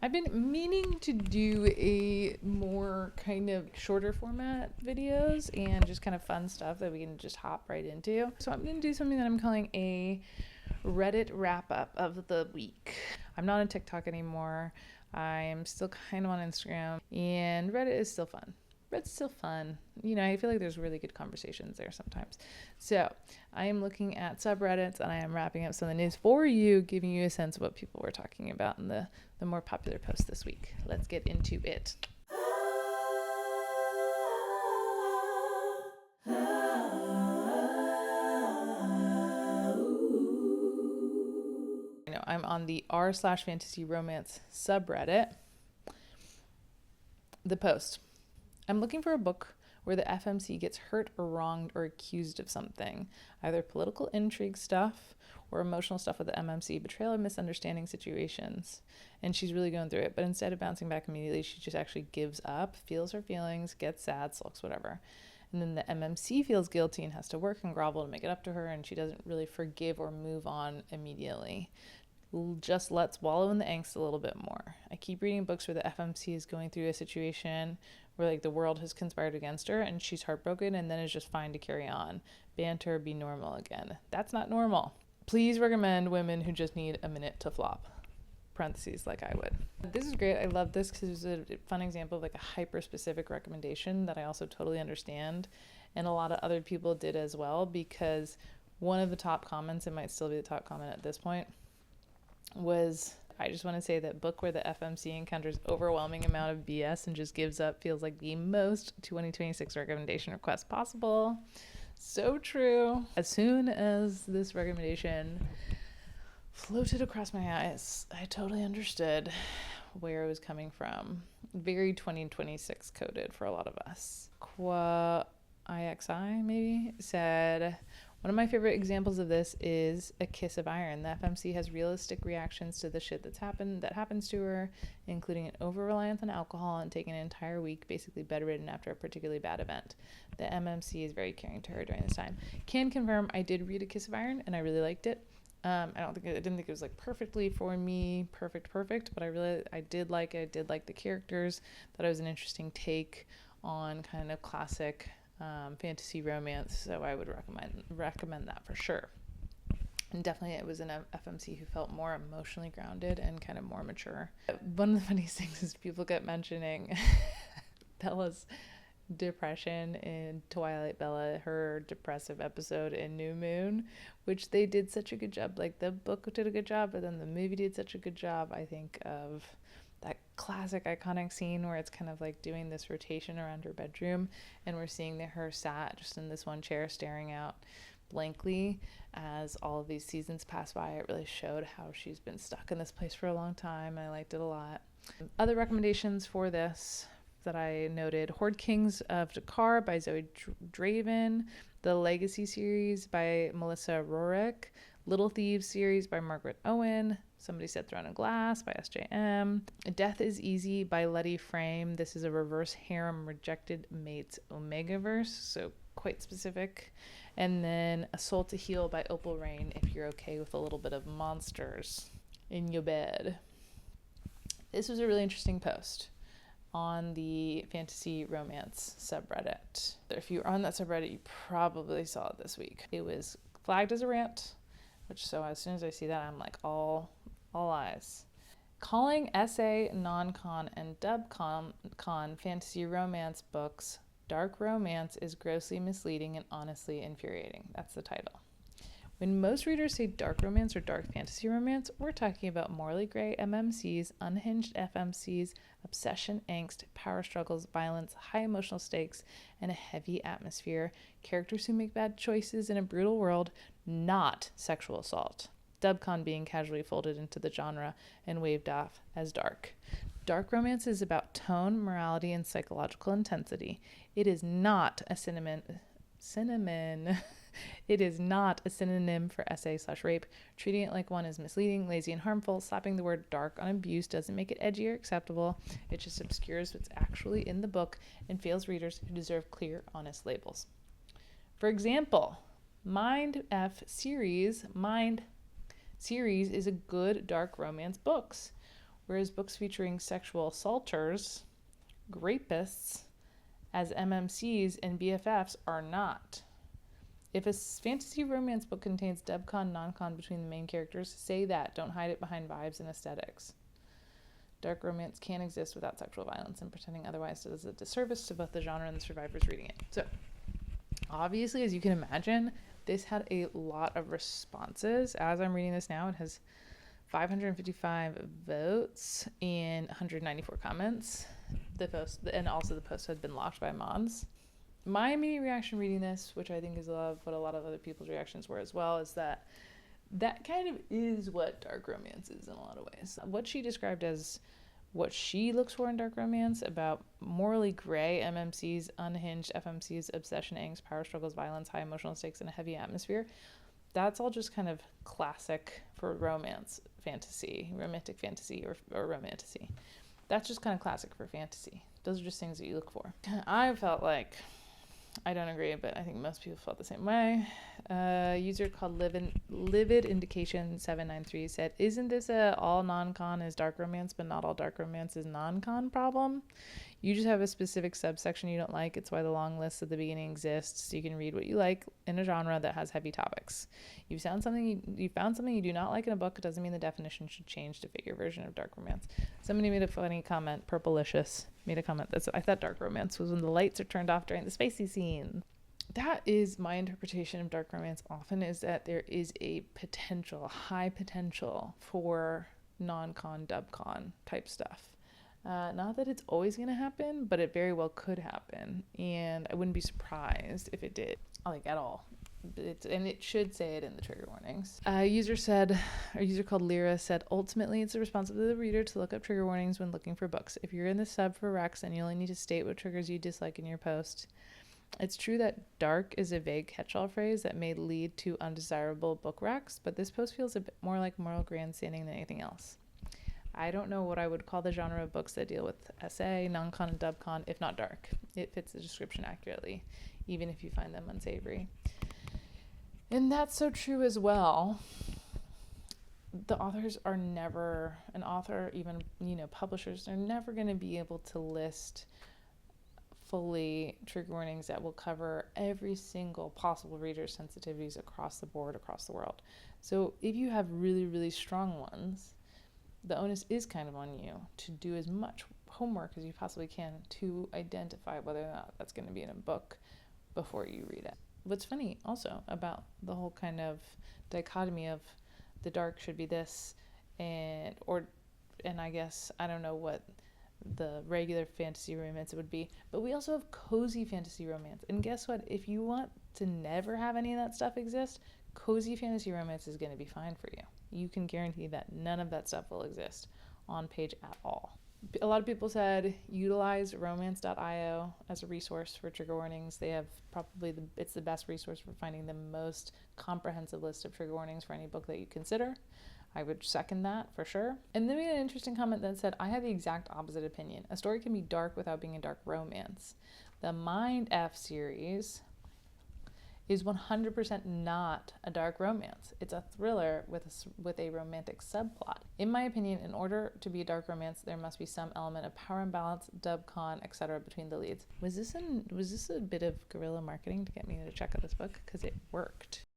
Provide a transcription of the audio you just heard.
I've been meaning to do a more kind of shorter format videos and just kind of fun stuff that we can just hop right into. So I'm going to do something that I'm calling a Reddit wrap-up of the week. I'm not on TikTok anymore. I'm still kind of on Instagram, and Reddit is still fun. Reddit's still fun. You know, I feel like there's really good conversations there sometimes. So I am looking at subreddits, and I am wrapping up some of the news for you, giving you a sense of what people were talking about in the more popular posts this week. Let's get into it. I'm on the r/fantasy romance subreddit. The post. I'm looking for a book where the FMC gets hurt or wronged or accused of something, either political intrigue stuff or emotional stuff with the MMC, betrayal or misunderstanding situations. And she's really going through it, but instead of bouncing back immediately, she just actually gives up, feels her feelings, gets sad, sulks, whatever. And then the MMC feels guilty and has to work and grovel to make it up to her, and she doesn't really forgive or move on immediately. Just let's wallow in the angst a little bit more. I keep reading books where the FMC is going through a situation where like the world has conspired against her and she's heartbroken, and then it's just fine to carry on. Banter, be normal again. That's not normal. Please recommend women who just need a minute to flop. Parentheses, like I would. This is great. I love this because it's a fun example of like a hyper-specific recommendation that I also totally understand, and a lot of other people did as well, because one of the top comments, it might still be the top comment at this point, was, I just want to say that book where the FMC encounters overwhelming amount of BS and just gives up feels like the most 2026 recommendation request possible. So true. As soon as this recommendation floated across my eyes, I totally understood where it was coming from. Very 2026 coded for a lot of us. IXI maybe said, one of my favorite examples of this is A Kiss of Iron. The FMC has realistic reactions to the shit that happens to her, including an over-reliance on alcohol and taking an entire week basically bedridden after a particularly bad event. The MMC is very caring to her during this time. Can confirm I did read A Kiss of Iron and I really liked it. I didn't think it was like perfectly for me, perfect, but I did like it. I did like the characters. Thought it was an interesting take on kind of classic fantasy romance, so I would recommend that for sure. And definitely it was an FMC who felt more emotionally grounded and kind of more mature. One of the funniest things is people kept mentioning Bella's depression in Twilight Bella, her depressive episode in New Moon, which they did such a good job. Like the book did a good job, but then the movie did such a good job, I think, of that classic iconic scene where it's kind of like doing this rotation around her bedroom, and we're seeing her sat just in this one chair staring out blankly as all of these seasons pass by. It really showed how she's been stuck in this place for a long time. I liked it a lot. Other recommendations for this that I noted: Horde Kings of Dakar by Zoe Draven, the Legacy series by Melissa Rorick, Little Thieves series by Margaret Owen, Somebody Said Throne of Glass by SJM, Death is Easy by Letty Frame. This is a reverse harem rejected mates Omegaverse, so quite specific. And then A Soul to Heal by Opal Rain, if you're okay with a little bit of monsters in your bed. This was a really interesting post on the fantasy romance subreddit. If you are on that subreddit, you probably saw it this week. It was flagged as a rant, which, so as soon as I see that, I'm like all eyes. Calling essay, non-con, and dub-con fantasy romance books dark romance is grossly misleading and honestly infuriating. That's the title. When most readers say dark romance or dark fantasy romance, we're talking about morally gray MMCs, unhinged FMCs, obsession, angst, power struggles, violence, high emotional stakes, and a heavy atmosphere, characters who make bad choices in a brutal world, not sexual assault. Dubcon being casually folded into the genre and waved off as dark. Dark romance is about tone, morality, and psychological intensity. It is not a It is not a synonym for essay/rape. Treating it like one is misleading, lazy, and harmful. Slapping the word dark on abuse doesn't make it edgy or acceptable. It just obscures what's actually in the book and fails readers who deserve clear, honest labels. For example, Mind series is a good dark romance books. whereas books featuring sexual assaulters, rapists, as MMCs and BFFs are not. If a fantasy romance book contains dubcon, non-con between the main characters, say that. Don't hide it behind vibes and aesthetics. Dark romance can exist without sexual violence, and pretending otherwise does a disservice to both the genre and the survivors reading it. So, obviously, as you can imagine, this had a lot of responses. As I'm reading this now, it has 555 votes and 194 comments. The post had been locked by mods. My immediate reaction reading this, which I think is what a lot of other people's reactions were as well, is that kind of is what dark romance is in a lot of ways. What she described as what she looks for in dark romance, about morally gray MMCs, unhinged FMCs, obsession, angst, power struggles, violence, high emotional stakes, and a heavy atmosphere, that's all just kind of classic for romance fantasy, romantic fantasy, or romantasy. That's just kind of classic for fantasy. Those are just things that you look for. I felt like, I don't agree, but I think most people felt the same way. User called Livid Indication 793 said, "Isn't this a all non-con is dark romance, but not all dark romance is non-con problem? You just have a specific subsection you don't like. It's why the long list at the beginning exists, so you can read what you like in a genre that has heavy topics. You found something you do not like in a book. It doesn't mean the definition should change to fit your version of dark romance." Somebody made a funny comment. Purplelicious made a comment that said, "I thought dark romance was when the lights are turned off during the spacey scene." That is my interpretation of dark romance often, is that there is a high potential for non-con, dub-con type stuff. Not that it's always going to happen, but it very well could happen, and I wouldn't be surprised if it did, like, at all. And it should say it in the trigger warnings. A user called Lyra said, "Ultimately, it's the responsibility of the reader to look up trigger warnings when looking for books. If you're in the sub for Rex, then you only need to state what triggers you dislike in your post. It's true that dark is a vague catch-all phrase that may lead to undesirable book racks, but this post feels a bit more like moral grandstanding than anything else. I don't know what I would call the genre of books that deal with SA, non-con, and dub-con, if not dark. It fits the description accurately, even if you find them unsavory." And that's so true as well. The authors are never, an author, even, publishers, they're never going to be able to list fully trigger warnings that will cover every single possible reader sensitivities across the board, across the world. So if you have really, really strong ones, the onus is kind of on you to do as much homework as you possibly can to identify whether or not that's going to be in a book before you read it. What's funny also about the whole kind of dichotomy of the dark should be this, and I guess I don't know what the regular fantasy romance would be, but we also have cozy fantasy romance. And guess what? If you want to never have any of that stuff exist, cozy fantasy romance is going to be fine for you. You can guarantee that none of that stuff will exist on page at all. A lot of people said utilize romance.io as a resource for trigger warnings. They have it's the best resource for finding the most comprehensive list of trigger warnings for any book that you consider. I would second that for sure. And then we had an interesting comment that said, "I have the exact opposite opinion. A story can be dark without being a dark romance. The Mind F series is 100% not a dark romance. It's a thriller with a romantic subplot. In my opinion, in order to be a dark romance, there must be some element of power imbalance, dub-con, etc. between the leads." Was this a bit of guerrilla marketing to get me to check out this book? Because it worked.